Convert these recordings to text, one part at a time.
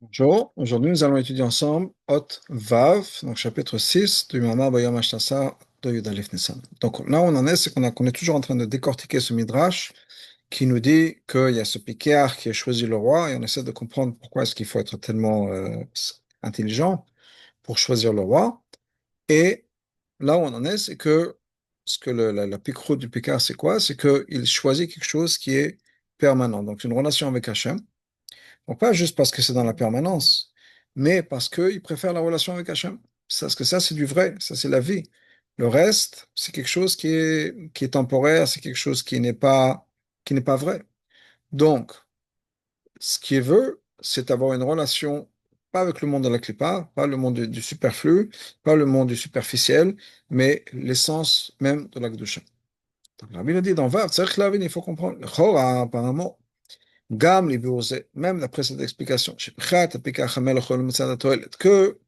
Bonjour, aujourd'hui nous allons étudier ensemble Hot Vav, donc chapitre 6 du Mamar Bayom Hashtasa de Yud Aleph Nissan. Donc là où on en est, c'est qu'on est toujours en train de décortiquer ce midrash qui nous dit qu'il y a ce Picard qui a choisi le roi et on essaie de comprendre pourquoi est-ce qu'il faut être tellement intelligent pour choisir le roi. Et là où on en est, c'est que ce que la pique-route du Picard, c'est quoi? C'est qu'il choisit quelque chose qui est permanent, donc une relation avec Hachem. Donc, pas juste parce que c'est dans la permanence, mais parce qu'il préfère la relation avec Hachem. Parce que ça, c'est du vrai, ça, c'est la vie. Le reste, c'est quelque chose qui est temporaire, c'est quelque chose qui n'est pas vrai. Donc, ce qu'il veut, c'est avoir une relation, pas avec le monde de la clipa, pas le monde du superflu, pas le monde du superficiel, mais l'essence même de la Kedusha. Donc, la Bible dit dans Vav, il faut comprendre. Le Chora, apparemment, même d'après cette explication, que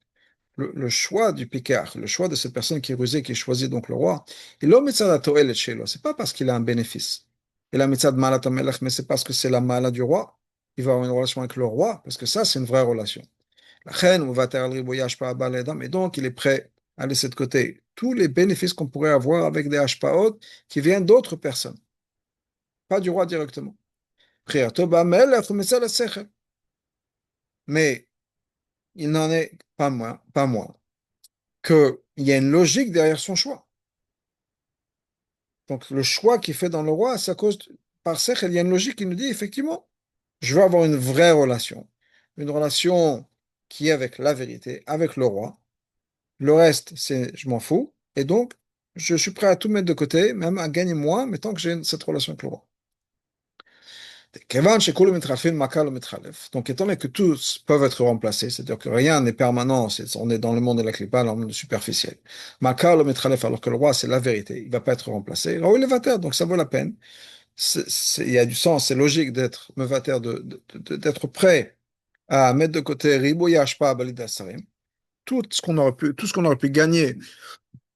le choix du Picard, le choix de cette personne qui est rusée, qui choisit donc le roi, c'est pas parce qu'il a un bénéfice. Il a mitzad malat hamelech, mais c'est parce que c'est la mala du roi. Il va avoir une relation avec le roi, parce que ça, c'est une vraie relation. La reine, on va et donc il est prêt à laisser de côté tous les bénéfices qu'on pourrait avoir avec des hashpaot qui viennent d'autres personnes, pas du roi directement. Mais il n'en est pas moins qu'il y a une logique derrière son choix. Donc le choix qu'il fait dans le roi, c'est à cause, par Sechel, il y a une logique qui nous dit effectivement, je veux avoir une vraie relation, une relation qui est avec la vérité, avec le roi. Le reste, c'est je m'en fous. Et donc, je suis prêt à tout mettre de côté, même à gagner moins, mais tant que j'ai cette relation avec le roi. Donc, étant donné que tous peuvent être remplacés, c'est-à-dire que rien n'est permanent, on est dans le monde de la clipa, dans le monde superficiel. Makar le mitralef, alors que le roi, c'est la vérité, il ne va pas être remplacé. Alors, il est vater, donc ça vaut la peine. Il y a du sens, c'est logique d'être mevater, d'être prêt à mettre de côté ribouillage pas balida sarim, tout ce qu'on aurait pu gagner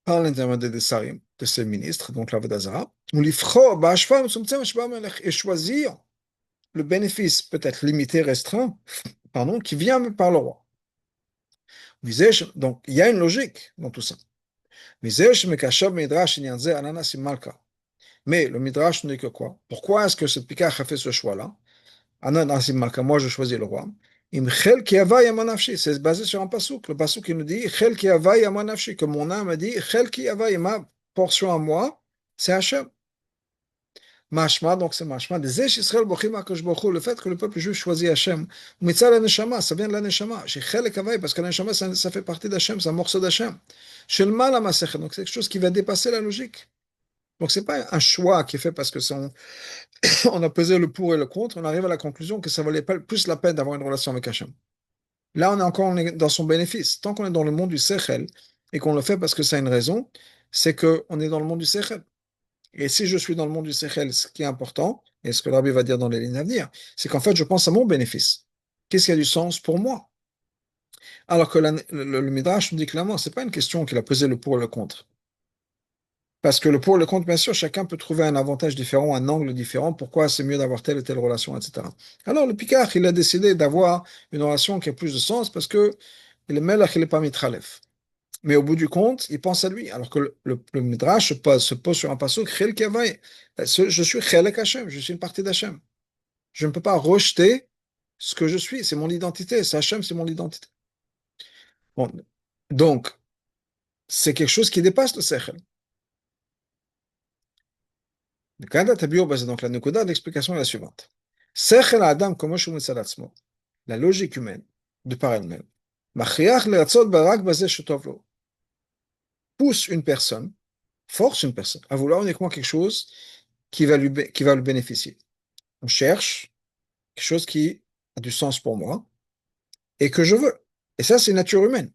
par l'intermédiaire des sarim, de ces ministres, donc la Vodazara, ou l'ifro, et choisir le bénéfice peut-être limité, restreint, pardon, qui vient par le roi. Donc, il y a une logique dans tout ça. Mais le Midrash ne dit que quoi? Pourquoi est-ce que ce Pikach a fait ce choix-là? Ananas Malka, moi je choisis le roi. C'est basé sur un pasouk. Le pasouk qui nous dit que mon âme a dit ma portion à moi, c'est Hachem. Mashma, donc c'est Mashma. Le fait que le peuple juif choisit Hachem. Mitzah la neshama, ça vient de la neshama. Chez Chelek Havai, parce que la neshama, ça fait partie d'Hachem, c'est un morceau d'Hachem. Chez le mal à Masechet, donc c'est quelque chose qui va dépasser la logique. Donc c'est pas un choix qui est fait parce que on a pesé le pour et le contre, on arrive à la conclusion que ça valait pas plus la peine d'avoir une relation avec Hachem. Là, on est dans son bénéfice. Tant qu'on est dans le monde du Sechel et qu'on le fait parce que ça a une raison, c'est qu'on est dans le monde du Sechel. Et si je suis dans le monde du Sechel, ce qui est important, et ce que le Rabbi va dire dans les lignes à venir, c'est qu'en fait, je pense à mon bénéfice. Qu'est-ce qui a du sens pour moi? Alors que le Midrash nous dit clairement, c'est pas une question qu'il a pesé le pour et le contre. Parce que le pour et le contre, bien sûr, chacun peut trouver un avantage différent, un angle différent, pourquoi c'est mieux d'avoir telle ou telle relation, etc. Alors le Picard, il a décidé d'avoir une relation qui a plus de sens parce que le Melach, il n'est pas mitralef. Mais au bout du compte, il pense à lui. Alors que le Midrash se pose sur un pasuk, Chel Kavai. Je suis Chelek Hashem, je suis une partie d'Hachem. Je ne peux pas rejeter ce que je suis, c'est mon identité, c'est Hachem, c'est mon identité. Bon. Donc, c'est quelque chose qui dépasse le Sechel. Donc, la Nukuda d'explication est la suivante. Sechel Adam, comme la logique humaine, de par elle-même, Machiach leratzot barak bazeh shetov lo, pousse une personne, force une personne à vouloir uniquement quelque chose qui va lui bénéficier. On cherche quelque chose qui a du sens pour moi et que je veux. Et ça, c'est nature humaine.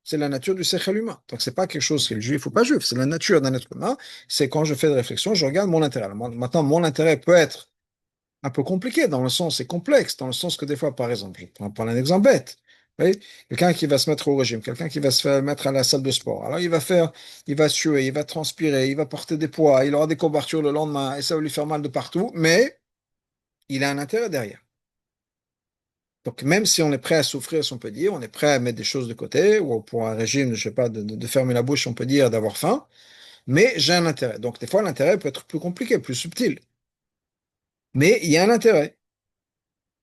C'est la nature du sechel humain. Donc, c'est pas quelque chose qui est juif ou pas juif. C'est la nature d'un être humain. C'est quand je fais des réflexions, je regarde mon intérêt. Maintenant, mon intérêt peut être un peu compliqué, dans le sens, c'est complexe, dans le sens que des fois, par exemple, je prends un exemple bête. Vous voyez, quelqu'un qui va se mettre au régime, quelqu'un qui va se faire mettre à la salle de sport. Alors, il va suer, il va transpirer, il va porter des poids, il aura des courbatures le lendemain et ça va lui faire mal de partout, mais il a un intérêt derrière. Donc, même si on est prêt à souffrir, si on peut dire, on est prêt à mettre des choses de côté, ou pour un régime, je sais pas, de fermer la bouche, on peut dire, d'avoir faim, mais j'ai un intérêt. Donc, des fois, l'intérêt peut être plus compliqué, plus subtil. Mais il y a un intérêt.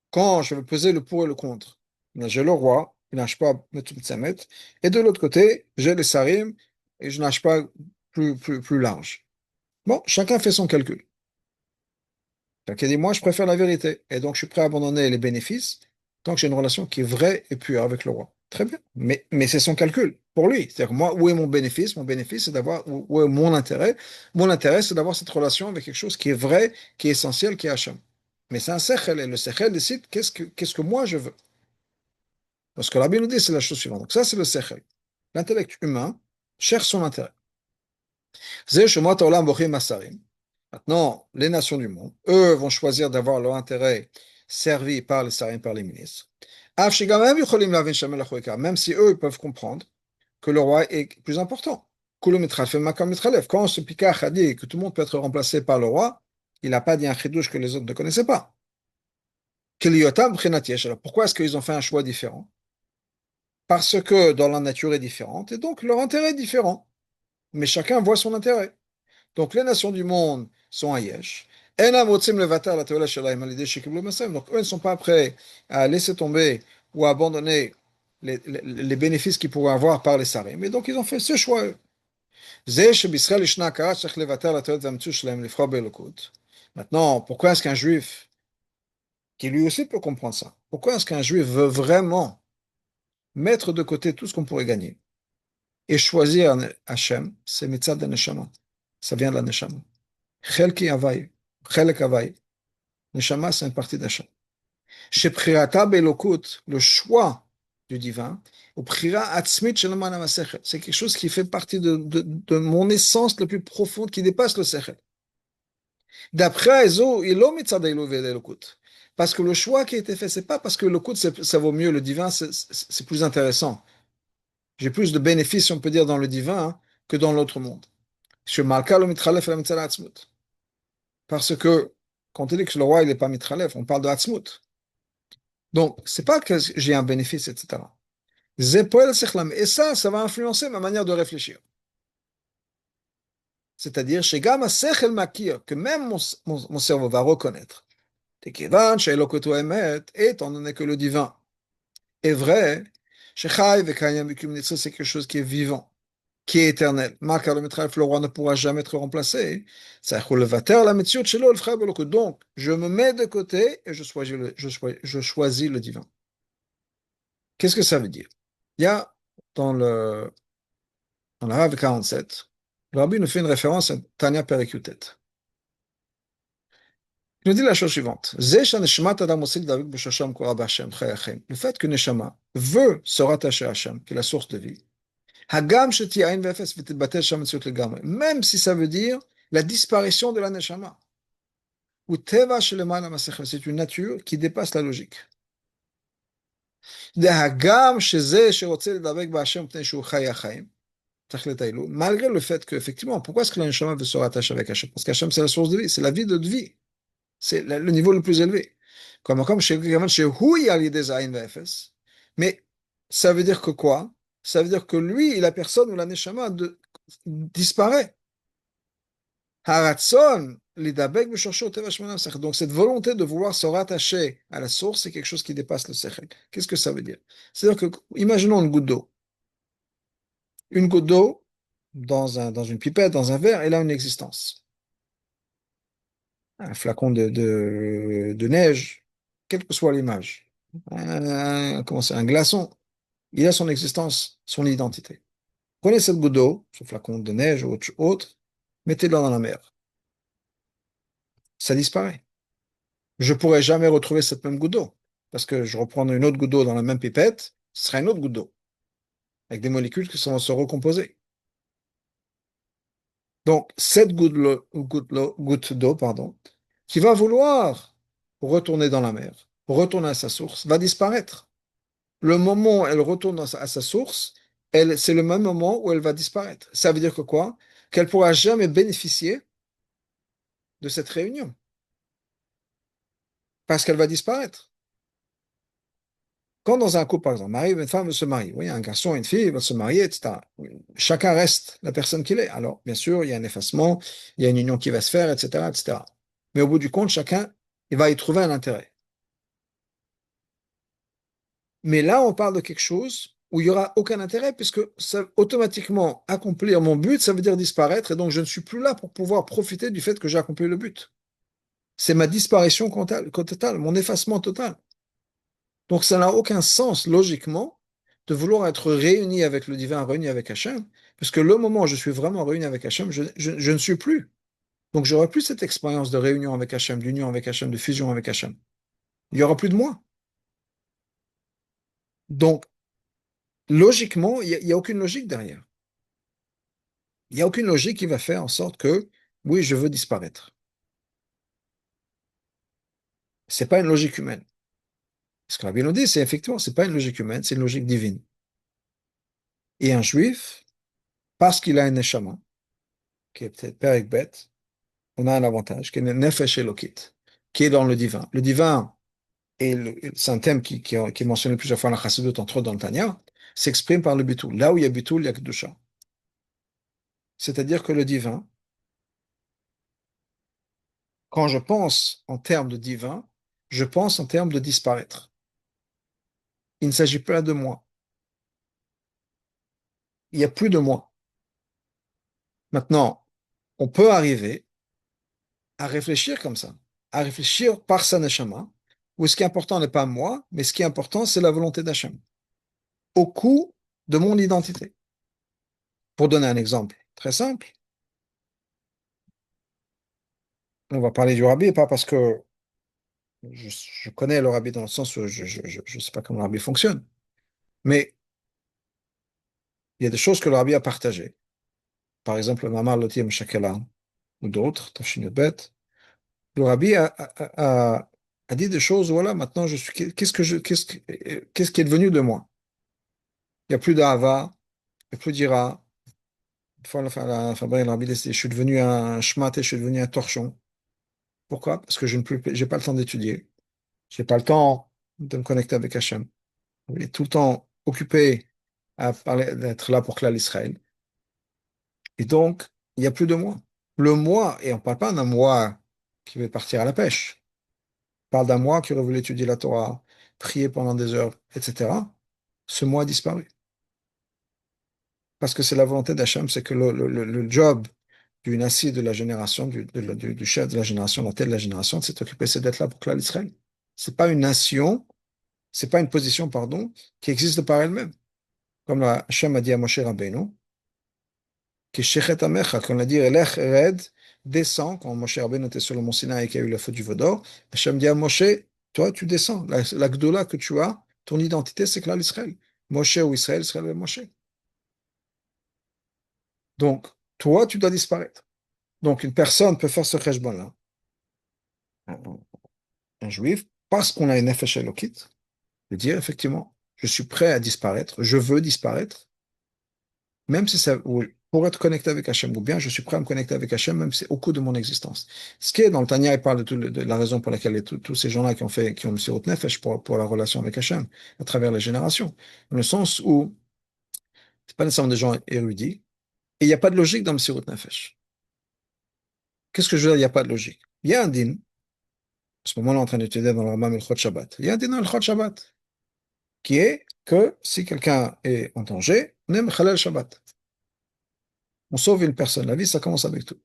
Quand je vais peser le pour et le contre, là, j'ai le roi, il nage pas Metzumet, et de l'autre côté, j'ai les sarim, et je nage pas plus large. Bon, chacun fait son calcul. Chacun dit, moi, je préfère la vérité. Et donc, je suis prêt à abandonner les bénéfices tant que j'ai une relation qui est vraie et pure avec le roi. Très bien. Mais c'est son calcul pour lui. C'est-à-dire, moi, où est mon bénéfice? Mon bénéfice, c'est d'avoir, où est mon intérêt? Mon intérêt, c'est d'avoir cette relation avec quelque chose qui est vrai, qui est essentiel, qui est Hachem. Mais c'est un sechel, et le sechel décide qu'est-ce que moi je veux. Parce que la Bible nous dit, c'est la chose suivante. Donc, ça, c'est le sechel. L'intellect humain cherche son intérêt. Zeh shemot haolam bochim masarim. Maintenant, les nations du monde, eux, vont choisir d'avoir leur intérêt servi par les sarim, par les ministres. Même si eux, ils peuvent comprendre que le roi est plus important. Quand ce Pikach a dit que tout le monde peut être remplacé par le roi, il n'a pas dit un chidouche que les autres ne connaissaient pas. Alors pourquoi est-ce qu'ils ont fait un choix différent? Parce que dans la nature est différente et donc leur intérêt est différent. Mais chacun voit son intérêt. Donc les nations du monde sont à Yesh. Donc eux ne sont pas prêts à laisser tomber ou à abandonner les bénéfices qu'ils pourraient avoir par les sarim. Et donc ils ont fait ce choix. Maintenant, pourquoi est-ce qu'un juif, qui lui aussi peut comprendre ça, pourquoi est-ce qu'un juif veut vraiment mettre de côté tout ce qu'on pourrait gagner et choisir Hachem? C'est mitzad de neshama. Ça vient de la neshama. Chelki Havai, Chelek Havai. Neshama, c'est une partie d'Hachem. Chez Prirata Belokut, le choix du divin, ou Prira Atzmit Shelaman HaMasechet, c'est quelque chose qui fait partie de mon essence la plus profonde, qui dépasse le Sechet. D'après Ezo, il est mitzad Elokut. Parce que le choix qui a été fait, c'est pas parce que le coup, ça vaut mieux, le divin, c'est plus intéressant. J'ai plus de bénéfices, si on peut dire, dans le divin que dans l'autre monde. Chez Malka, le mitralef la mitzad Atzmut. Parce que, quand on dit que le roi, il n'est pas mitralef, on parle de Atzmut. Donc, c'est pas que j'ai un bénéfice, etc. Et ça va influencer ma manière de réfléchir. C'est-à-dire, chez Gama Sechel Makir, que même mon cerveau va reconnaître. Tekivan, chez Elokoto Emet, étant donné que le divin est vrai, chez Chai Vekayam Bikum Nitzri, c'est quelque chose qui est vivant, qui est éternel. Marc le roi ne pourra jamais être remplacé. Donc, je me mets de côté et je choisis le divin. Qu'est-ce que ça veut dire? Il y a dans la Rav 47, le Rabbi nous fait une référence à Tanya Perikutet. Il nous dit la chose suivante. Le fait que Neshama veut se rattacher à Hashem, qui est la source de vie, même si ça veut dire la disparition de la Neshama. C'est une nature qui dépasse la logique. Malgré le fait qu'effectivement, pourquoi est-ce que la Neshama veut se rattacher avec Hachem? Parce qu'Hachem, c'est la source de vie, c'est la vie de vie. C'est le niveau le plus élevé. Comme chez Hui des Aïn Vefes. Mais ça veut dire que quoi? Ça veut dire que lui, la personne ou la Neshama disparaît. Haratson, l'idabek b'shosho tevash manav sechel. Donc cette volonté de vouloir se rattacher à la source, c'est quelque chose qui dépasse le sechel. Qu'est-ce que ça veut dire? C'est-à-dire que, imaginons une goutte d'eau. Une goutte d'eau dans une pipette, dans un verre, elle a une existence. Un flacon de neige, quelle que soit l'image. Comment c'est, un glaçon, il a son existence, son identité. Prenez cette goutte d'eau, ce flacon de neige ou autre, mettez-le dans la mer. Ça disparaît. Je ne pourrai jamais retrouver cette même goutte d'eau. Parce que je reprendrai une autre goutte d'eau dans la même pipette, ce sera une autre goutte d'eau, avec des molécules qui vont se recomposer. Donc, cette goutte d'eau, pardon, qui va vouloir retourner dans la mer, retourner à sa source, va disparaître. Le moment où elle retourne à sa source, c'est le même moment où elle va disparaître. Ça veut dire que quoi? Qu'elle ne pourra jamais bénéficier de cette réunion, parce qu'elle va disparaître. Quand dans un couple, par exemple, mari et une femme veulent se marier, oui, un garçon et une fille veulent se marier, etc. Chacun reste la personne qu'il est. Alors, bien sûr, il y a un effacement, il y a une union qui va se faire, etc., etc. Mais au bout du compte, chacun, il va y trouver un intérêt. Mais là, on parle de quelque chose où il n'y aura aucun intérêt, puisque ça, automatiquement, accomplir mon but, ça veut dire disparaître, et donc je ne suis plus là pour pouvoir profiter du fait que j'ai accompli le but. C'est ma disparition totale, mon effacement total. Donc ça n'a aucun sens, logiquement, de vouloir être réuni avec le divin, réuni avec Hachem, puisque le moment où je suis vraiment réuni avec Hachem, je ne suis plus. Donc j'aurai plus cette expérience de réunion avec Hachem, d'union avec Hachem, de fusion avec Hachem. Il n'y aura plus de moi. Donc, logiquement, il y a aucune logique derrière. Il n'y a aucune logique qui va faire en sorte que, oui, je veux disparaître. C'est pas une logique humaine. Ce que Rabbi nous dit, c'est effectivement, c'est pas une logique humaine, c'est une logique divine. Et un juif, parce qu'il a un neshama, qui est peut-être père et bête, on a un avantage, qui est le nefesh elokit, qui est dans le divin. Le divin, c'est un thème qui est mentionné plusieurs fois dans la Chassidut, entre autres dans le Tanya, s'exprime par le bitul. Là où il y a bitul, il y a kedusha. C'est-à-dire que le divin, quand je pense en termes de divin, je pense en termes de disparaître. Il ne s'agit pas de moi. Il n'y a plus de moi. Maintenant, on peut arriver à réfléchir comme ça, à réfléchir par sa neshama, où ce qui est important n'est pas moi, mais ce qui est important, c'est la volonté d'Hachem, au coût de mon identité. Pour donner un exemple très simple, on va parler du rabbi, pas parce que je connais le rabbi dans le sens où je ne sais pas comment le rabbi fonctionne, mais il y a des choses que le rabbi a partagées. Par exemple, le Mamar Lotim Shakela ou d'autres, Tafshin Bet. Le rabbi a dit des choses, voilà, maintenant je suis, qu'est-ce qui est devenu de moi? Il n'y a plus d'Ava, il n'y a plus d'Ira. Une fois, le rabbi dit, je suis devenu un shmat et je suis devenu un torchon. Pourquoi? Parce que je n'ai pas le temps d'étudier. Je n'ai pas le temps de me connecter avec Hachem. Il est tout le temps occupé à parler, d'être là pour Klal Israël. Et donc, il n'y a plus de moi. Le moi, et on ne parle pas d'un moi qui veut partir à la pêche. On parle d'un moi qui aurait voulu étudier la Torah, prier pendant des heures, etc. Ce moi a disparu. Parce que c'est la volonté d'Hachem, c'est que le job du Nassi de la génération, du chef de la génération, la tête de la génération, c'est d'occuper, c'est d'être là pour Klal Israël. C'est pas une nation, c'est pas une position, pardon, qui existe de par elle-même. Comme Hachem a dit à Moshe Rabbeinu, qui shechet amecha, qu'on a dit, Elech red, descend, quand Moshe Rabbeinu était sur le mont Sinaï et qu'il y a eu le feu du Vaudor, Hachem dit à Moshe, toi, tu descends. La gdoula que tu as, ton identité, c'est Klal Israël. Moshe ou Israël, Israël ou Moshe. Donc, toi, tu dois disparaître. Donc, une personne peut faire ce cheshbon-là, un, un juif, parce qu'on a une nefesh elokit, de dire, effectivement, je suis prêt à disparaître, je veux disparaître, même si ça, pour être connecté avec Hachem, ou bien je suis prêt à me connecter avec Hachem, même si c'est au coût de mon existence. Ce qui est dans le Tanya, il parle de la raison pour laquelle tous ces gens-là qui ont le Sirut Nefesh pour la relation avec Hachem, à travers les générations. Dans le sens où, c'est pas nécessairement des gens érudits, et il n'y a pas de logique dans le Sirut Nefesh. Qu'est-ce que je veux dire, il n'y a pas de logique? Il y a un din, à ce moment-là, en train d'étudier dans le Rambam Ilchot Shabbat. Il y a un din dans Ilchot Shabbat, qui est que si quelqu'un est en danger, on aime Khalal Shabbat. On sauve une personne. La vie, ça commence avec tout.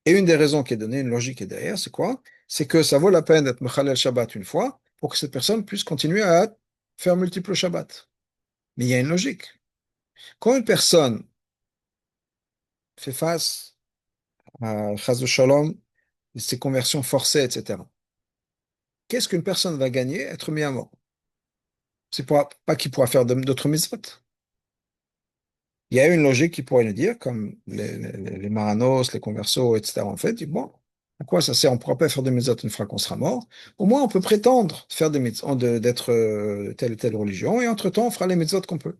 Et une des raisons qui est donnée, une logique qui est derrière, c'est quoi? C'est que ça vaut la peine d'être Mechalel Shabbat une fois pour que cette personne puisse continuer à faire multiples Shabbat. Mais il y a une logique. Quand une personne fait face à Chas de Shalom, ses conversions forcées, etc., qu'est-ce qu'une personne va gagner? Être mis à mort. C'est pas qu'il pourra faire d'autres mitzvot. Il y a une logique qui pourrait nous dire, comme les Maranos, les Conversos, etc., en fait, dit, bon, à quoi ça sert? On ne pourra pas faire des mitzvot une fois qu'on sera mort. Au moins, on peut prétendre faire des mitzvot, d'être telle ou telle religion, et entre-temps, on fera les mitzvot qu'on peut.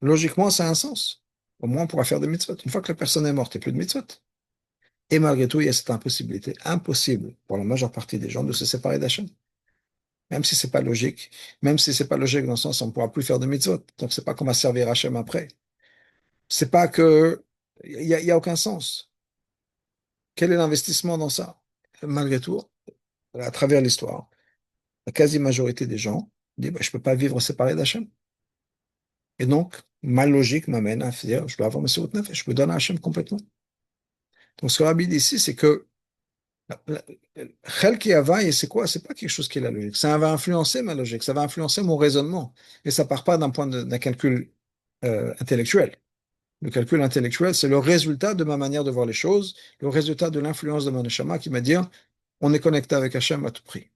Logiquement, ça a un sens. Au moins, on pourra faire des mitzvot. Une fois que la personne est morte, il n'y a plus de mitzvot. Et malgré tout, il y a cette impossibilité, impossible pour la majeure partie des gens de se séparer d'Hachem. même si c'est pas logique, même si c'est pas logique dans le sens où on ne pourra plus faire de mitzvot. Donc, c'est pas qu'on va servir Hachem après. C'est pas que, il y a aucun sens. Quel est l'investissement dans ça? Malgré tout, à travers l'histoire, la quasi-majorité des gens disent, bah, je peux pas vivre séparé d'Hachem. Et donc, ma logique m'amène à dire, je dois avoir Messirut Nefesh, je me donne à Hachem complètement. Donc, ce que Rabbi dit ici, c'est que Chel qui availle, c'est quoi? C'est pas quelque chose qui est la logique. Ça va influencer ma logique, ça va influencer mon raisonnement. Et ça part pas d'un calcul intellectuel. Le calcul intellectuel, c'est le résultat de ma manière de voir les choses, le résultat de l'influence de mon neshama qui m'a dit, on est connecté avec Hachem à tout prix.